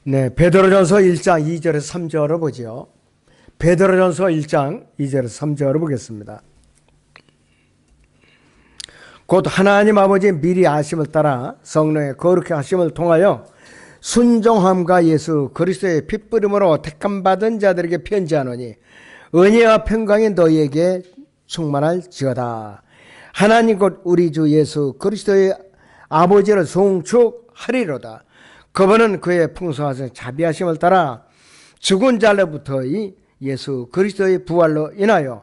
네, 베드로전서 1장 2절에서 3절을 보죠. 베드로전서 1장 2절에서 3절을 보겠습니다. 곧 하나님 아버지 미리 아심을 따라 성령의 거룩히 하심을 통하여 순종함과 예수 그리스도의 핏부림으로 택함받은 자들에게 편지하노니 은혜와 평강이 너희에게 충만할지어다. 하나님 곧 우리 주 예수 그리스도의 아버지를 송축하리로다. 그분은 그의 풍성하신 자비하심을 따라 죽은 자로부터 이 예수 그리스도의 부활로 인하여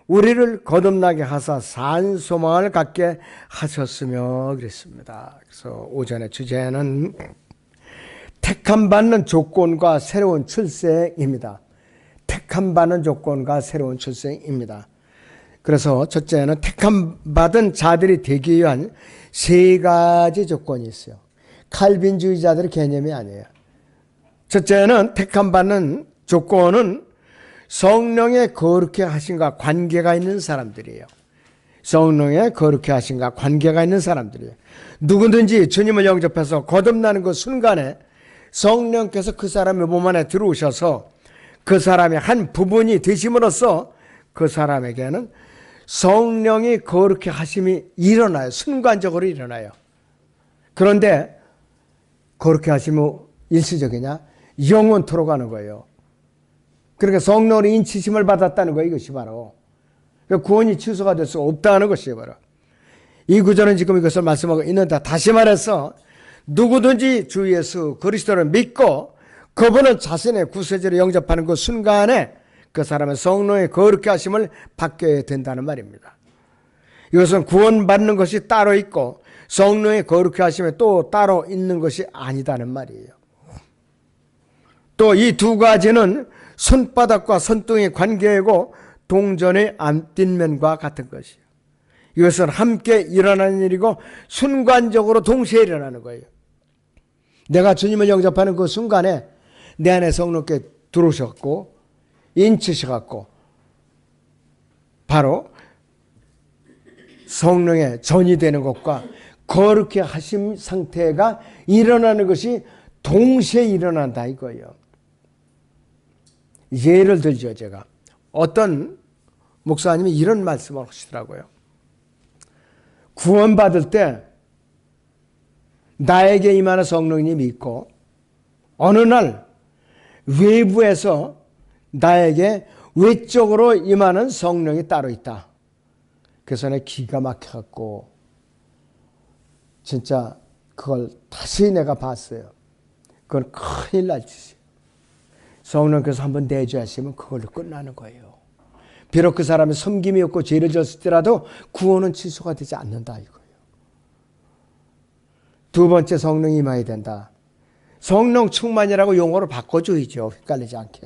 우리를 거듭나게 하사 산 소망을 갖게 하셨으며 그랬습니다. 그래서 오전의 주제는 택함받는 조건과 새로운 출생입니다. 택함받는 조건과 새로운 출생입니다. 그래서 첫째는 택함받은 자들이 되기 위한 세 가지 조건이 있어요. 칼빈주의자들의 개념이 아니에요. 첫째는 택함받는 조건은 성령의 거룩해 하심과 관계가 있는 사람들이에요. 성령의 거룩해 하심과 관계가 있는 사람들이에요. 누구든지 주님을 영접해서 거듭나는 그 순간에 성령께서 그 사람의 몸 안에 들어오셔서 그 사람의 한 부분이 되심으로써 그 사람에게는 성령이 거룩해 하심이 일어나요. 순간적으로 일어나요. 그런데 거룩해 하심은 일시적이냐? 영원토록 하는 거예요. 그러니까 성령으로 인치심을 받았다는 거예요. 이것이 바로. 구원이 취소가 될 수 없다는 것이에요. 바로. 이 구절은 지금 이것을 말씀하고 있는데 다시 말해서 누구든지 주 예수 그리스도를 믿고 그분은 자신의 구세주로 영접하는 그 순간에 그 사람은 성령의 거룩해 하심을 받게 된다는 말입니다. 이것은 구원받는 것이 따로 있고 성령의 거룩해 하심에 또 따로 있는 것이 아니다는 말이에요. 또 이 두 가지는 손바닥과 손등의 관계이고 동전의 앞뒷면과 같은 것이에요. 이것은 함께 일어나는 일이고 순간적으로 동시에 일어나는 거예요. 내가 주님을 영접하는 그 순간에 내 안에 성령께 들어오셨고 인치셔갖고 바로 성령의 전이 되는 것과 거룩해 하심 상태가 일어나는 것이 동시에 일어난다 이거예요. 예를 들죠. 제가 어떤 목사님이 이런 말씀을 하시더라고요. 구원받을 때 나에게 임하는 성령님이 있고 어느 날 외부에서 나에게 외적으로 임하는 성령이 따로 있다. 그래서 내가 기가 막혀갖고 진짜 그걸 다시 내가 봤어요. 그건 큰일 날 짓이에요. 성령께서 한번 내주하시면 그걸로 끝나는 거예요. 비록 그 사람이 섬김이 없고 죄를 졌을지라도 구원은 취소가 되지 않는다 이거예요. 두 번째, 성령이 임해야 된다. 성령 충만이라고 용어로 바꿔줘야죠. 헷갈리지 않게.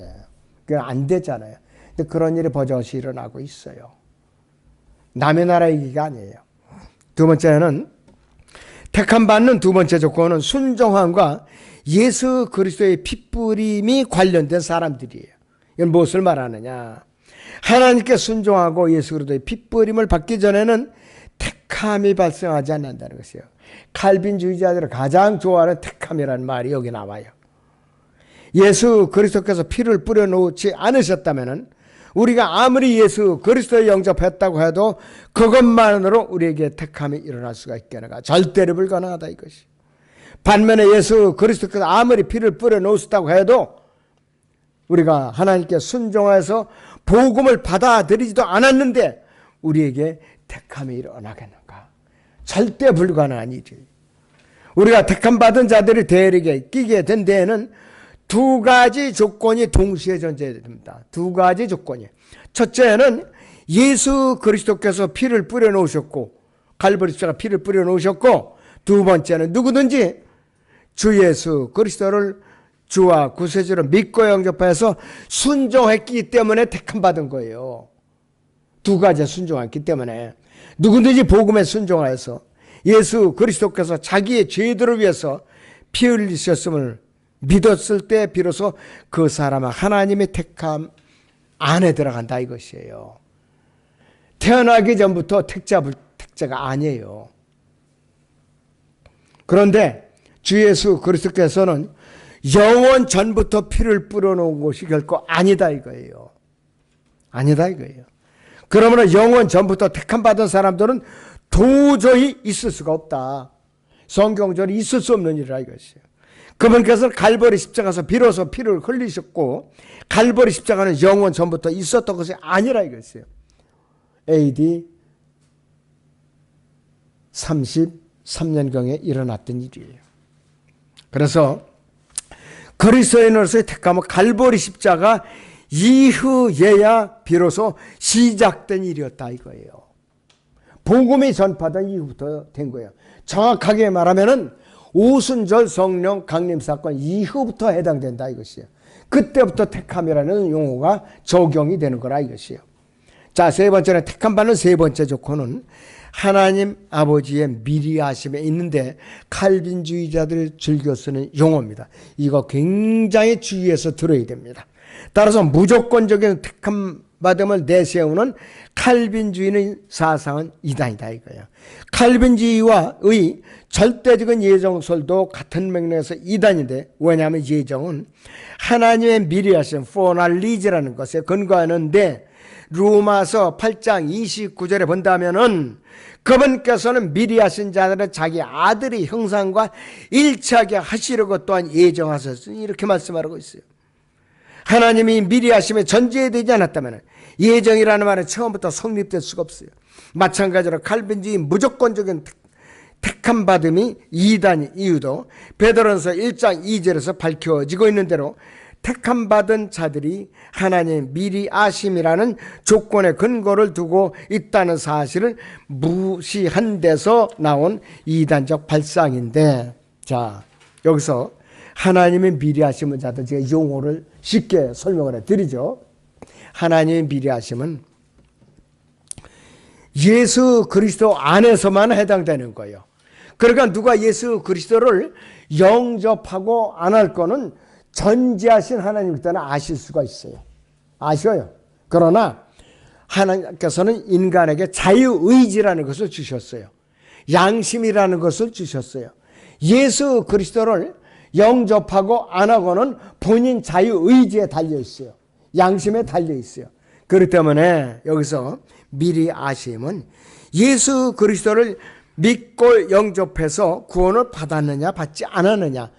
그건 안 되잖아요. 근데 그런 일이 버젓이 일어나고 있어요. 남의 나라 얘기가 아니에요. 두 번째는 택함받는 두 번째 조건은 순종함과 예수 그리스도의 핏부림이 관련된 사람들이에요. 이건 무엇을 말하느냐? 하나님께 순종하고 예수 그리스도의 핏부림을 받기 전에는 택함이 발생하지 않는다는 것이에요. 칼빈주의자들이 가장 좋아하는 택함이라는 말이 여기 나와요. 예수 그리스도께서 피를 뿌려놓지 않으셨다면 우리가 아무리 예수 그리스도에 영접했다고 해도 그것만으로 우리에게 택함이 일어날 수가 있겠는가? 절대로 불가능하다 이것이. 반면에 예수 그리스도께서 아무리 피를 뿌려놓으셨다고 해도 우리가 하나님께 순종해서 복음을 받아들이지도 않았는데 우리에게 택함이 일어나겠는가? 절대 불가능한 일이에요. 우리가 택함받은 자들이 대열에 끼게 된 데에는 두 가지 조건이 동시에 존재됩니다. 두 가지 조건이. 첫째는 예수 그리스도께서 피를 뿌려놓으셨고 갈보리 십자가 피를 뿌려놓으셨고 두 번째는 누구든지 주 예수 그리스도를 주와 구세주로 믿고 영접해서 순종했기 때문에 택함받은 거예요. 두 가지에 순종했기 때문에 누구든지 복음에 순종하여서 예수 그리스도께서 자기의 죄들을 위해서 피 흘리셨음을 믿었을 때 비로소 그 사람은 하나님의 택함 안에 들어간다 이것이에요. 태어나기 전부터 택자가 아니에요. 그런데 주 예수 그리스도께서는 영원 전부터 피를 뿌려놓은 것이 결코 아니다 이거예요. 아니다 이거예요. 그러므로 영원 전부터 택함받은 사람들은 도저히 있을 수가 없다. 성경적으로 있을 수 없는 일이라 이것이에요. 그분께서는 갈보리 십자가에서 비로소 피를 흘리셨고 갈보리 십자가는 영원 전부터 있었던 것이 아니라 이것이에요. AD 33년경에 일어났던 일이에요. 그래서 그리스도인으로서의 택함은 갈보리 십자가 이후에야 비로소 시작된 일이었다 이거예요. 복음이 전파된 이후부터 된 거예요. 정확하게 말하면은 오순절 성령 강림 사건 이후부터 해당된다 이것이에요. 그때부터 택함이라는 용어가 적용이 되는 거라 이것이에요. 자, 세 번째는 택함 받는 세 번째 조건은 하나님 아버지의 미리 하심에 있는데 칼빈주의자들이 즐겨 쓰는 용어입니다. 이거 굉장히 주의해서 들어야 됩니다. 따라서 무조건적인 택함 받음을 내세우는 칼빈주의는 사상은 이단이다 이거예요. 칼빈주의와의 절대적인 예정설도 같은 맥락에서 이단인데, 왜냐하면 예정은 하나님의 미리 하신 포날리즈라는 것에 근거하는데 로마서 8장 29절에 본다면은 그분께서는 미리 하신 자들은 자기 아들의 형상과 일치하게 하시려고 또한 예정하셨으니 이렇게 말씀하고 있어요. 하나님이 미리 하심에 전제되지 않았다면 예정이라는 말은 처음부터 성립될 수가 없어요. 마찬가지로 칼빈주의 무조건적인 택함 받음이 이단인 이유도 베드로전서 1장 2절에서 밝혀지고 있는 대로 택함 받은 자들이 하나님 미리 아심이라는 조건의 근거를 두고 있다는 사실을 무시한 데서 나온 이단적 발상인데, 자, 여기서 하나님의 미리 아심은 자들 제가 용어를 쉽게 설명을 해드리죠. 하나님의 미리 아심은 예수 그리스도 안에서만 해당되는 거예요. 그러니까 누가 예수 그리스도를 영접하고 안 할 거는 전지하신 하나님 일단은 아실 수가 있어요. 아셔요. 그러나 하나님께서는 인간에게 자유의지라는 것을 주셨어요. 양심이라는 것을 주셨어요. 예수 그리스도를 영접하고 안 하고는 본인 자유의지에 달려 있어요. 양심에 달려 있어요. 그렇기 때문에 여기서 미리 아심은 예수 그리스도를 믿고 영접해서 구원을 받았느냐 받지 않았느냐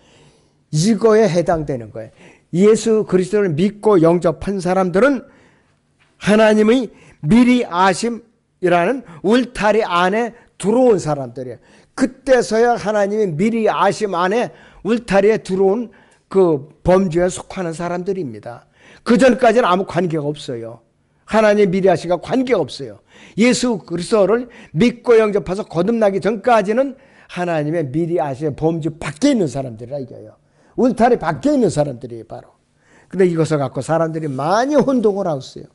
이거에 해당되는 거예요. 예수 그리스도를 믿고 영접한 사람들은 하나님의 미리 아심이라는 울타리 안에 들어온 사람들이에요. 그때서야 하나님의 미리 아심 안에 울타리에 들어온 그 범주에 속하는 사람들입니다. 그 전까지는 아무 관계가 없어요. 하나님 미리 아심과 관계가 없어요. 예수 그리스도를 믿고 영접해서 거듭나기 전까지는 하나님의 미리 아심의 범주 밖에 있는 사람들이라 이거예요. 울타리 밖에 있는 사람들이 바로. 근데 이것을 갖고 사람들이 많이 혼동을 하고 있어요.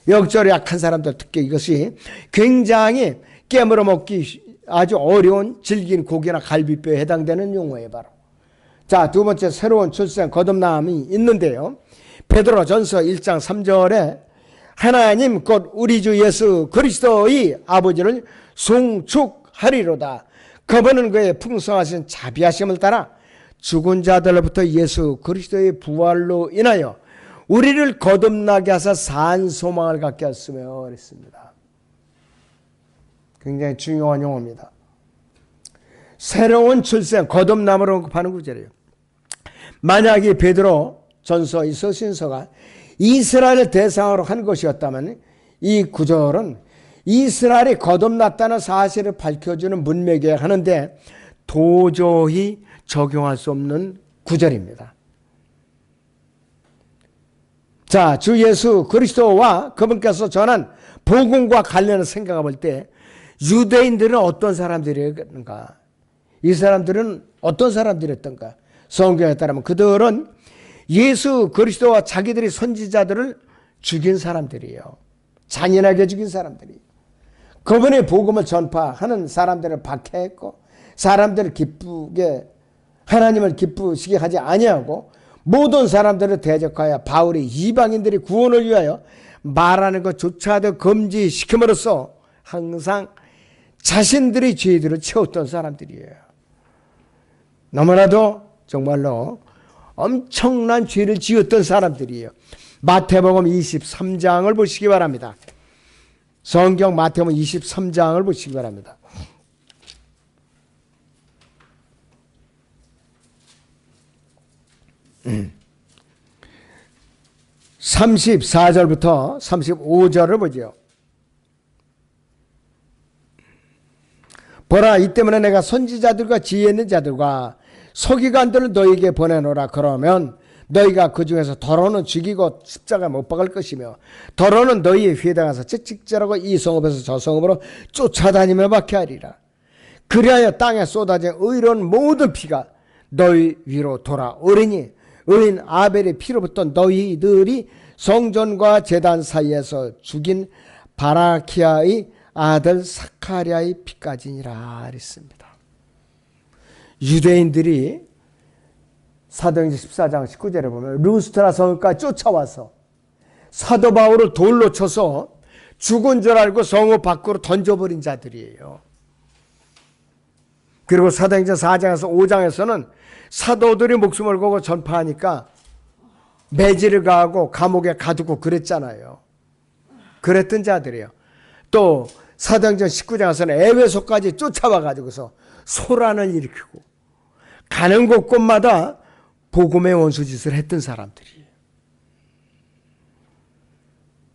영적으로 약한 사람들 특히 이것이 굉장히 깨물어 먹기 아주 어려운 질긴 고기나 갈비뼈에 해당되는 용어예요 바로. 자, 두 번째 새로운 출생 거듭남이 있는데요. 베드로전서 1장 3절에 하나님 곧 우리 주 예수 그리스도의 아버지를 송축하리로다. 그분은 그의 풍성하신 자비하심을 따라 죽은 자들로부터 예수 그리스도의 부활로 인하여 우리를 거듭나게 하사 산 소망을 갖게 하였으며 그랬습니다. 굉장히 중요한 용어입니다. 새로운 출생 거듭남으로 언급하는 구절이에요. 만약 이 베드로 전서 이 서신서가 이스라엘을 대상으로 한 것이었다면 이 구절은 이스라엘이 거듭났다는 사실을 밝혀주는 문맥이어야 하는데 도저히 적용할 수 없는 구절입니다. 자, 주 예수 그리스도와 그분께서 전한 복음과 관련해서 생각해 볼 때 유대인들은 어떤 사람들이었는가? 이 사람들은 어떤 사람들이었던가? 성경에 따르면 그들은 예수 그리스도와 자기들이 선지자들을 죽인 사람들이에요. 잔인하게 죽인 사람들이. 그분의 복음을 전파하는 사람들을 박해했고 사람들을 기쁘게 하나님을 기쁘시게 하지 아니하고 모든 사람들을 대적하여 바울이 이방인들이 구원을 위하여 말하는 것조차도 금지시킴으로써 항상 자신들의 죄들을 채웠던 사람들이에요. 너무나도 정말로 엄청난 죄를 지었던 사람들이에요. 마태복음 23장을 보시기 바랍니다. 성경 마태복음 23장을 보시기 바랍니다. 34절부터 35절을 보죠. 보라, 이 때문에 내가 선지자들과 지혜 있는 자들과 서기관들을 너희에게 보내노라. 그러면 너희가 그 중에서 더러는 죽이고 십자가에 못 박을 것이며 더러는 너희의 회당에서 채찍질하고 이 성읍에서 저 성읍으로 쫓아다니며 박해하리라. 그리하여 땅에 쏟아진 의로운 모든 피가 너희 위로 돌아오리니 의인 아벨의 피로부터 너희들이 성전과 제단 사이에서 죽인 바라키아의 아들 사카리아의 피까지니라 그랬습니다. 유대인들이 사도행전 14장 19절에 보면 루스트라 성읍까지 쫓아와서 사도 바울을 돌로 쳐서 죽은 줄 알고 성읍 밖으로 던져버린 자들이에요. 그리고 사도행전 4장에서 5장에서는 사도들이 목숨을 걸고 전파하니까 매질을 가하고 감옥에 가두고 그랬잖아요. 그랬던 자들이에요. 또 사도행전 19장에서는 에베소까지 쫓아와가지고서 소란을 일으키고 가는 곳곳마다 복음의 원수짓을 했던 사람들이에요.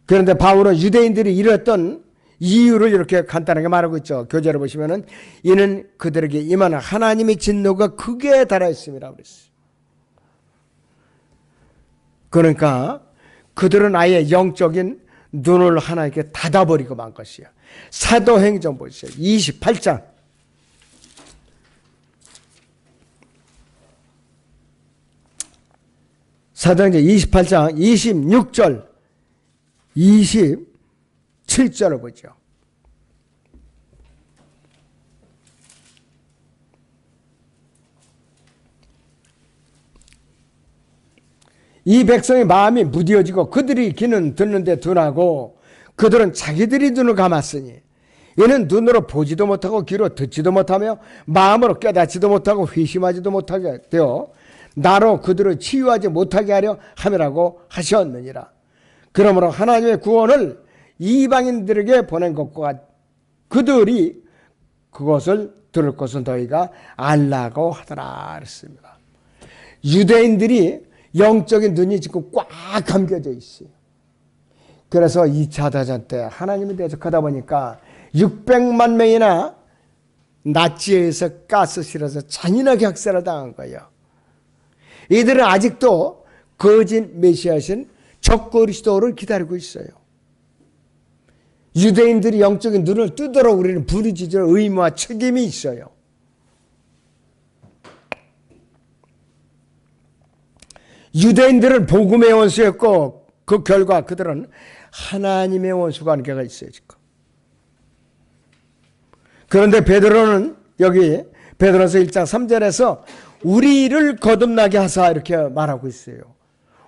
그런데 바울은 유대인들이 이랬던 이유를 이렇게 간단하게 말하고 있죠. 교재를 보시면은 이는 그들에게 임하는 하나님의 진노가 극에 달하였음이라 그랬어요. 그러니까 그들은 아예 영적인 눈을 하나님께 닫아버리고 만 것이야. 사도행전 보시죠. 28장. 사도행전 28장 26절 27절을 보죠. 이 백성의 마음이 무디어지고 그들이 귀는 듣는데 둔하고 그들은 자기들이 눈을 감았으니 이는 눈으로 보지도 못하고 귀로 듣지도 못하며 마음으로 깨닫지도 못하고 회심하지도 못하게 되어 나로 그들을 치유하지 못하게 하려 함이라고 하셨느니라. 그러므로 하나님의 구원을 이방인들에게 보낸 것과 그들이 그것을 들을 것은 너희가 알라고 하더라 그랬습니다. 유대인들이 영적인 눈이 지금 꽉 감겨져 있어요. 그래서 2차 대전 때 하나님에 대적하다 보니까 600만 명이나 나치에 의해서 가스 실어서 잔인하게 학살을 당한 거예요. 이들은 아직도 거짓 메시아신 적그리스도를 기다리고 있어요. 유대인들이 영적인 눈을 뜨도록 우리는 부르짖을 의무와 책임이 있어요. 유대인들은 복음의 원수였고 그 결과 그들은 하나님의 원수 관계가 있어요. 지금. 그런데 베드로는 여기 베드로서 1장 3절에서 우리를 거듭나게 하사 이렇게 말하고 있어요.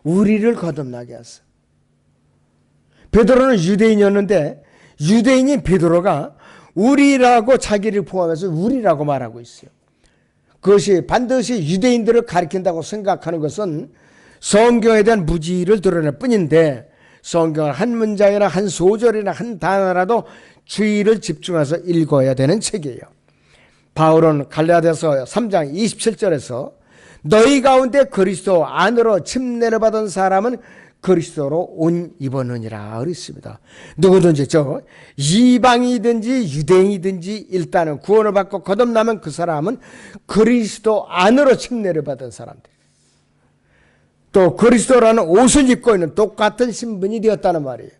우리를 거듭나게 하사. 베드로는 유대인이었는데 유대인인 베드로가 우리라고 자기를 포함해서 우리라고 말하고 있어요. 그것이 반드시 유대인들을 가리킨다고 생각하는 것은 성경에 대한 무지를 드러낼 뿐인데 성경을 한 문장이나 한 소절이나 한 단어라도 주의를 집중해서 읽어야 되는 책이에요. 바울은 갈라디아서 3장 27절에서 너희 가운데 그리스도 안으로 침례를 받은 사람은 그리스도로 옷 입었느니라 그랬습니다. 누구든지 이방이든지 유대인이든지 일단은 구원을 받고 거듭나면 그 사람은 그리스도 안으로 침례를 받은 사람들. 또 그리스도라는 옷을 입고 있는 똑같은 신분이 되었다는 말이에요.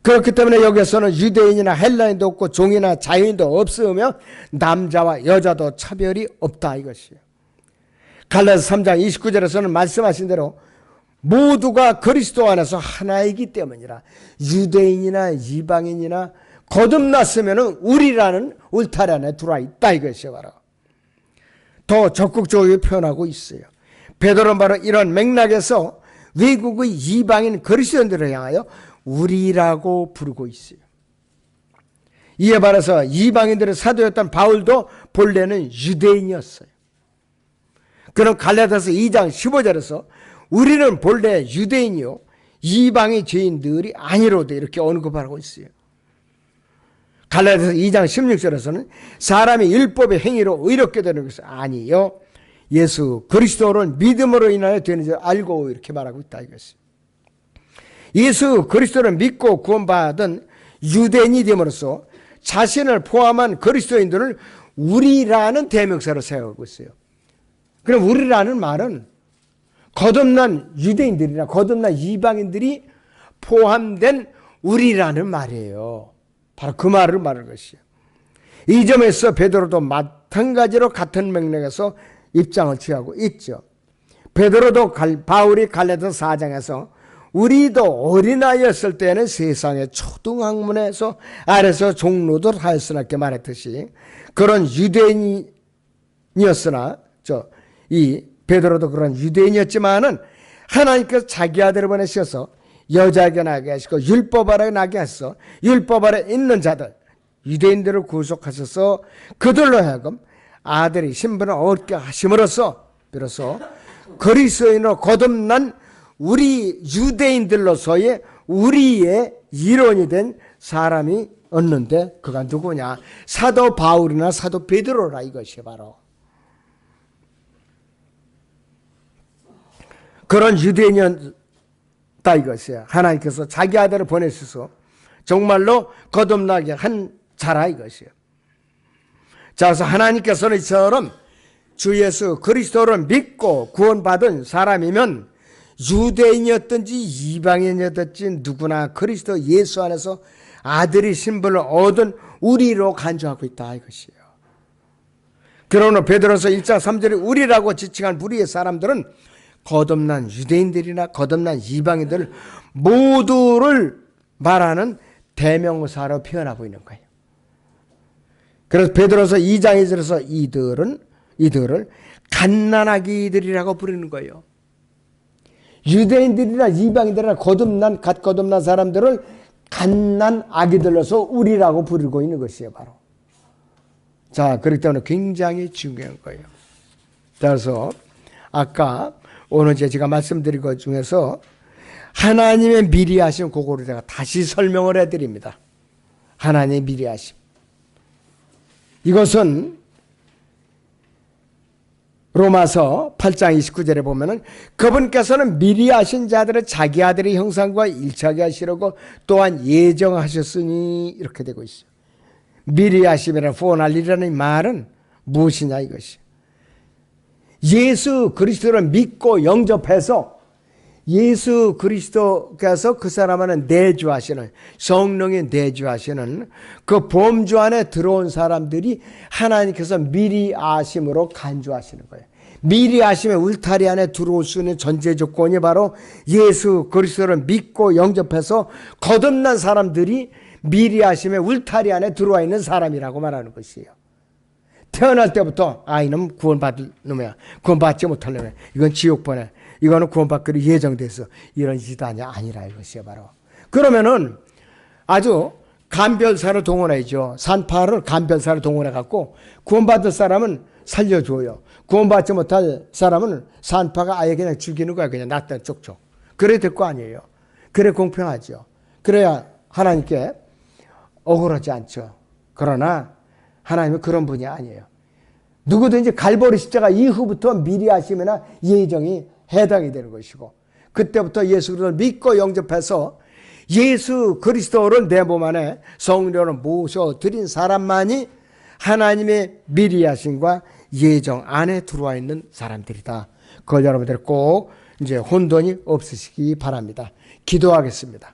그렇기 때문에 여기서는 유대인이나 헬라인도 없고 종이나 자유인도 없으며 남자와 여자도 차별이 없다 이것이에요. 갈라디아서 3장 29절에서는 말씀하신 대로 모두가 그리스도 안에서 하나이기 때문이라 유대인이나 이방인이나 거듭났으면 우리라는 울타리 안에 들어와 있다 이것이에요. 바로 더 적극적으로 표현하고 있어요. 베드로는 바로 이런 맥락에서 외국의 이방인 그리스도인들을 향하여 우리라고 부르고 있어요. 이에 반해서 이방인들의 사도였던 바울도 본래는 유대인이었어요. 그럼 갈라디아서 2장 15절에서 우리는 본래 유대인이요 이방의 죄인들이 아니로도 이렇게 언급하고 있어요. 갈라디아서 2장 16절에서는 사람이 율법의 행위로 의롭게 되는 것은 아니요 예수 그리스도를 믿음으로 인하여 되는 줄 알고 이렇게 말하고 있다 이것이. 예수 그리스도를 믿고 구원받은 유대인이 됨으로써 자신을 포함한 그리스도인들을 우리라는 대명사로 생각하고 있어요. 그럼 우리라는 말은 거듭난 유대인들이나 거듭난 이방인들이 포함된 우리라는 말이에요. 바로 그 말을 말하는 것이에요. 이 점에서 베드로도 마찬가지로 같은 맥락에서 입장을 취하고 있죠. 베드로도 바울이 갈라디아서 4장에서 우리도 어린아이였을 때는 세상의 초등학문에서 아래서 종로들 하였으나 이렇게 말했듯이 그런 유대인이었으나 이 베드로도 그런 유대인이었지만은 하나님께서 자기 아들을 보내셔서 여자에게 나게 하시고 율법 아래 나게 하셔서 율법 아래 있는 자들 유대인들을 구속하셔서 그들로 하여금 아들이 신분을 얻게 하심으로써 비로소 그리스도인으로 거듭난 우리 유대인들로서의 우리의 일원이 된 사람이 얻는데 그가 누구냐? 사도 바울이나 사도 베드로라 이것이 바로. 그런 유대인이었다 이것이야. 하나님께서 자기 아들을 보내셔서 정말로 거듭나게 한 자라 이것이에요. 자, 그래서 하나님께서는 이처럼 주 예수 그리스도를 믿고 구원받은 사람이면 유대인이었든지 이방인이었든지 누구나 그리스도 예수 안에서 아들의 신분을 얻은 우리로 간주하고 있다 이것이에요. 그러나 베드로서 1장 3절에 우리라고 지칭한 우리의 사람들은 거듭난 유대인들이나 거듭난 이방인들 모두를 말하는 대명사로 표현하고 있는 거예요. 그래서 베드로서 2장 2절에서 이들을 갓난아기들이라고 부르는 거예요. 유대인들이나 이방인들이나 갓 거듭난 사람들을 갓난아기들로서 우리라고 부르고 있는 것이에요. 바로. 자, 그렇기 때문에 굉장히 중요한 거예요. 그래서 아까 오늘 제가 말씀드린 것 중에서 하나님의 미리 하심 그거를 제가 다시 설명을 해드립니다. 하나님의 미리 하심. 이것은 로마서 8장 29절에 보면은 그분께서는 미리 하신 자들을 자기 아들의 형상과 일치하게 하시려고 또한 예정하셨으니 이렇게 되고 있어요. 미리 하심이라 후원하리라는 말은 무엇이냐 이것이. 예수 그리스도를 믿고 영접해서 예수 그리스도께서 그 사람을 내주하시는 성령이 내주하시는 그 범주 안에 들어온 사람들이 하나님께서 미리 아심으로 간주하시는 거예요. 미리 아심의 울타리 안에 들어올 수 있는 전제 조건이 바로 예수 그리스도를 믿고 영접해서 거듭난 사람들이 미리 아심의 울타리 안에 들어와 있는 사람이라고 말하는 것이에요. 태어날 때부터 이놈 구원받을 놈이야. 구원받지 못할 놈이야. 이건 지옥 보내. 이거는 구원받기로 예정돼서 이런 짓이 아니라 이것이야 바로. 그러면은 아주 간별사를 동원해죠. 산파를 간별사를 동원해갖고 구원받을 사람은 살려줘요. 구원받지 못할 사람은 산파가 아예 그냥 죽이는 거야. 그냥 낫다 쪽쪽. 그래야 될 거 아니에요. 그래 공평하죠. 그래야 하나님께 억울하지 않죠. 그러나 하나님은 그런 분이 아니에요. 누구든지 갈보리 십자가 이후부터 미리 하시면 예정이 해당이 되는 것이고 그때부터 예수 그리스도를 믿고 영접해서 예수 그리스도를 내 몸 안에 성령을 모셔드린 사람만이 하나님의 미리 하심과 예정 안에 들어와 있는 사람들이다. 그걸 여러분들 꼭 이제 혼돈이 없으시기 바랍니다. 기도하겠습니다.